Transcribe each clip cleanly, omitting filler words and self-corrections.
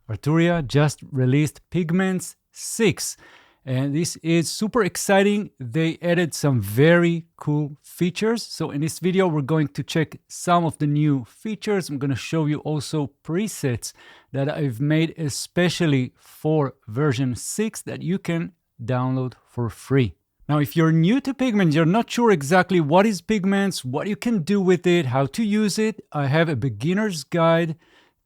Arturia just released Pigments 6, and this is super exciting. They added some very cool features. So in this video, we're going to check some of the new features. I'm going to show you also presets that I've made especially for version 6 that you can download for free. Now, if you're new to Pigments, you're not sure exactly what is Pigments, what you can do with it, how to use it, I have a beginner's guide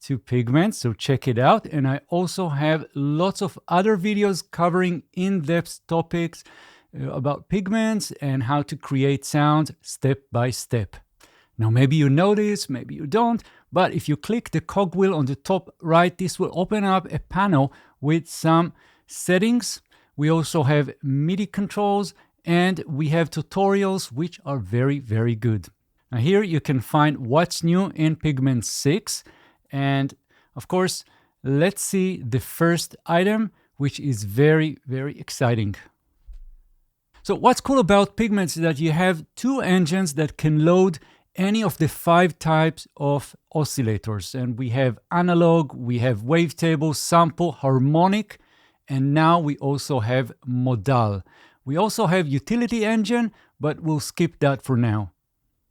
to Pigments, so check it out. And I also have lots of other videos covering in-depth topics about Pigments and how to create sounds step by step. Now, maybe you know this, maybe you don't, but if you click the cogwheel on the top right, this will open up a panel with some settings. We also have MIDI controls and we have tutorials, which are very, very good. Now here you can find what's new in Pigments 6. And of course, let's see the first item, which is very, very exciting. So what's cool about Pigments is that you have two engines that can load any of the 5 types of oscillators. And we have analog, we have wavetable, sample, harmonic, and now we also have modal. We also have utility engine, but we'll skip that for now.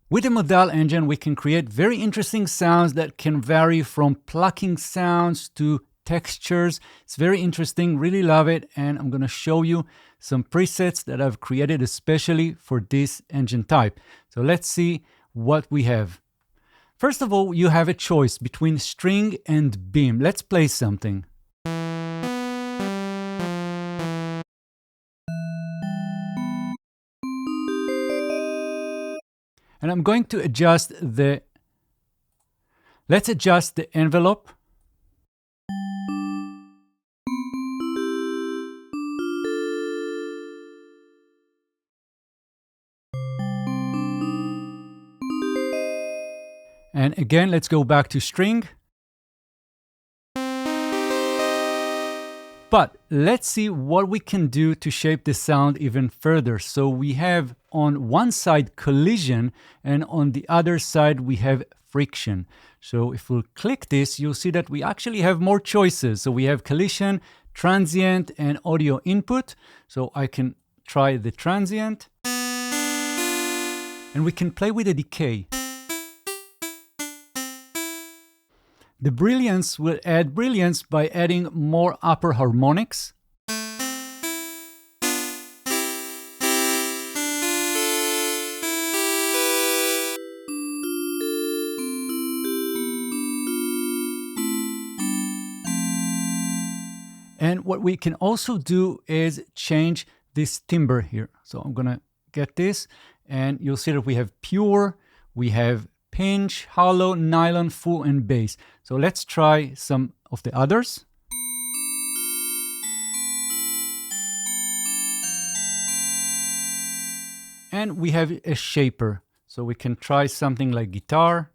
With the Modal Engine, we can create very interesting sounds that can vary from plucking sounds to textures. It's very interesting, really love it, and I'm going to show you some presets that I've created especially for this engine type. So let's see what we have. First of all, you have a choice between string and beam. Let's play something. And I'm going to adjust let's adjust the envelope. And again, let's go back to string. But let's see what we can do to shape the sound even further. So we have on one side collision and on the other side we have friction. So if we'll click this, you'll see that we actually have more choices. So we have collision, transient, and audio input. So I can try the transient. And we can play with the decay. The brilliance will add brilliance by adding more upper harmonics. And what we can also do is change this timbre here. So I'm gonna get this and you'll see that we have pure, we have pinch, hollow, nylon, full, and bass. So let's try some of the others. And we have a shaper. So we can try something like guitar.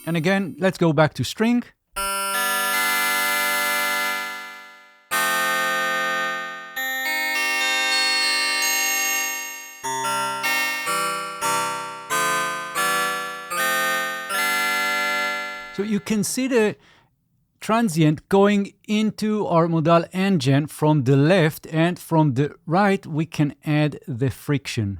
And again, let's go back to string. So you can see the transient going into our Modal Engine from the left, and from the right we can add the friction.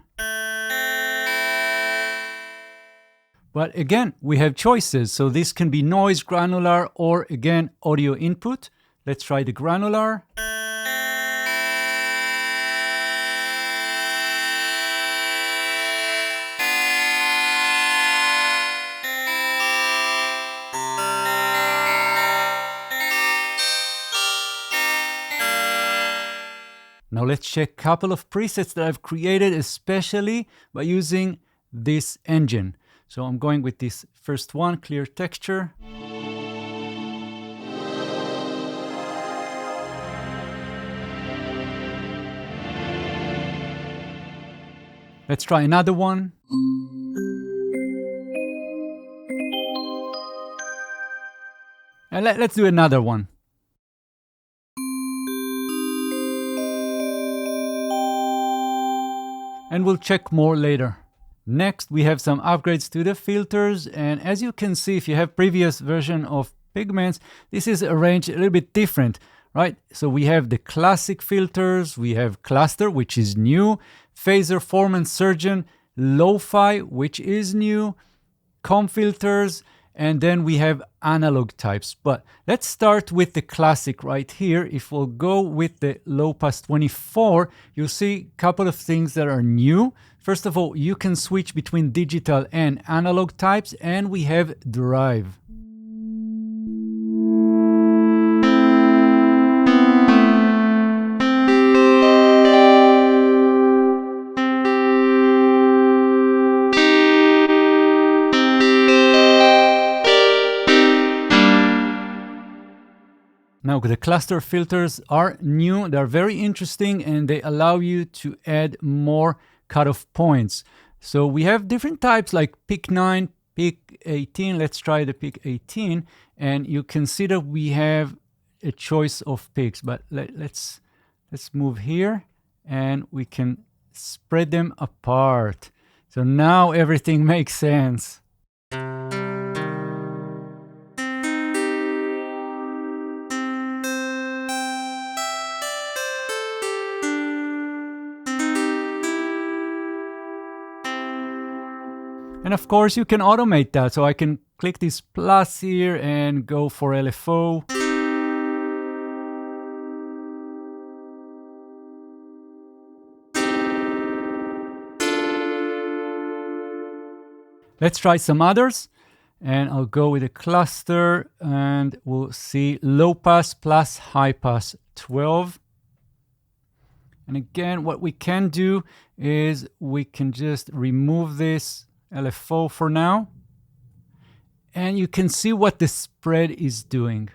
But again, we have choices. So this can be noise, granular, or again, audio input. Let's try the granular. Now let's check a couple of presets that I've created especially by using this engine. So I'm going with this first one, clear texture. Let's try another one. And let's do another one. And we'll check more later. Next, we have some upgrades to the filters. And as you can see, if you have previous version of Pigments, this is arranged a little bit different, right? So we have the classic filters, we have cluster, which is new, phaser, form, and surgeon, lo-fi, which is new, comb filters, and then we have analog types. But let's start with the classic right here. If we'll go with the low pass 24, you'll see a couple of things that are new. First of all, you can switch between digital and analog types, and we have drive. Now, the cluster filters are new, they're very interesting, and they allow you to add more cutoff points. So we have different types like Pick 9, Pick 18. Let's try the Pick 18, and you can see that we have a choice of picks, but let's move here, and we can spread them apart. So now everything makes sense. And of course, you can automate that. So I can click this plus here and go for LFO. Let's try some others. And I'll go with a cluster, and we'll see low pass plus high pass 12. And again, what we can do is we can just remove this LFO for now, and you can see what the spread is doing.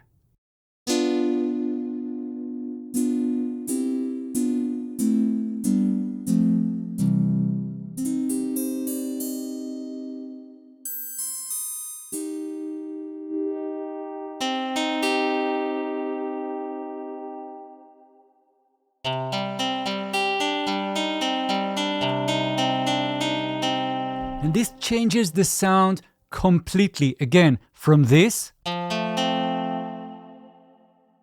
And this changes the sound completely. Again, from this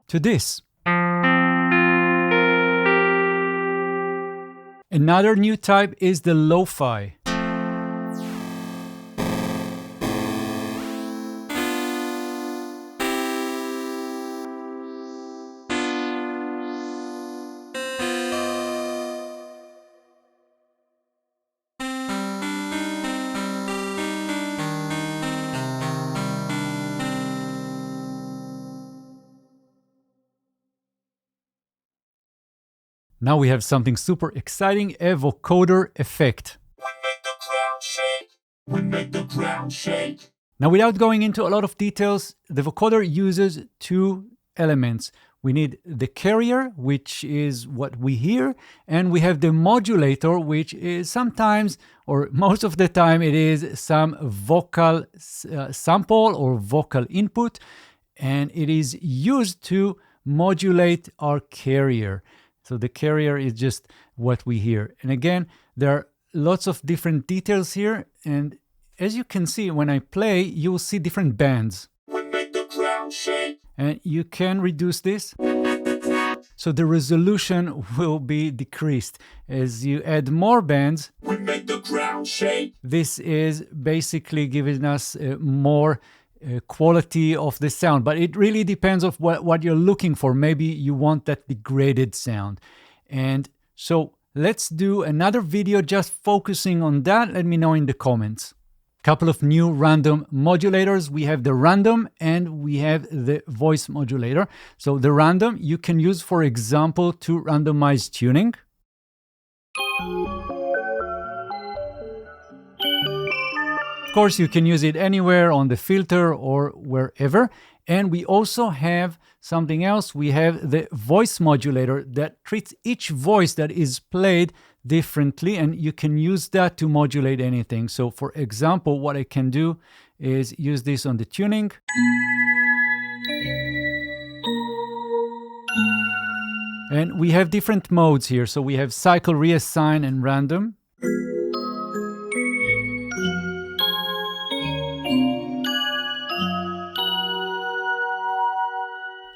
to this. Another new type is the lo-fi. Now we have something super exciting, a vocoder effect. We make the ground shake. Now, without going into a lot of details, the vocoder uses two elements. We need the carrier, which is what we hear, and we have the modulator, which is sometimes, or most of the time, it is some vocal sample or vocal input, and it is used to modulate our carrier. So the carrier is just what we hear. And again, there are lots of different details here. And as you can see, when I play, you will see different bands. We make the ground shake. And you can reduce this. So the resolution will be decreased. As you add more bands, we make the ground shake. This is basically giving us more quality of the sound, but it really depends on what you're looking for. Maybe you want that degraded sound. And so let's do another video just focusing on that. Let me know in the comments. Couple of new random modulators. We have the random and we have the voice modulator. So the random you can use, for example, to randomize tuning. Of course, you can use it anywhere on the filter or wherever. And we also have something else. We have the voice modulator that treats each voice that is played differently, and you can use that to modulate anything. So for example, what I can do is use this on the tuning. And we have different modes here. So we have cycle, reassign, and random.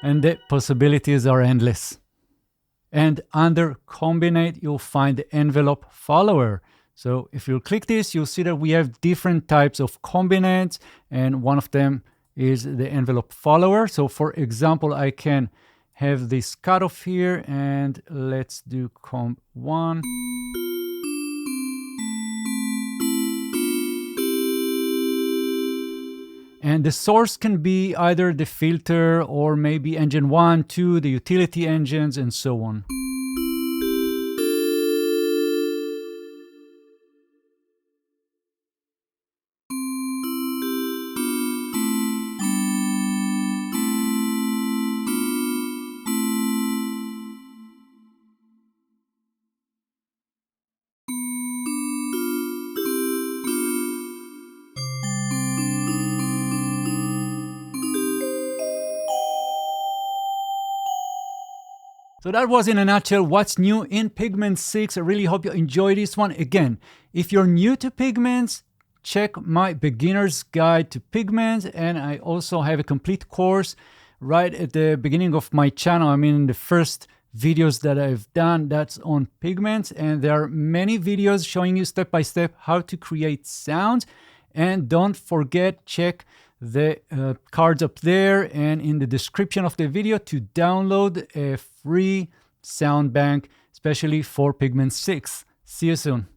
And the possibilities are endless. And under Combinate, you'll find the envelope follower. So if you click this, you'll see that we have different types of combinates, and one of them is the envelope follower. So for example, I can have this cutoff here, and let's do comb 1. And the source can be either the filter or maybe engine 1, 2, the utility engines, and so on. So that was in a nutshell what's new in Pigments 6. I really hope you enjoyed this one. Again, if you're new to Pigments, check my beginner's guide to Pigments, and I also have a complete course right at the beginning of my channel. I mean, the first videos that I've done, that's on Pigments, and there are many videos showing you step by step how to create sounds. And don't forget, check the cards up there and in the description of the video to download a free sound bank, especially for Pigments 6. See you soon.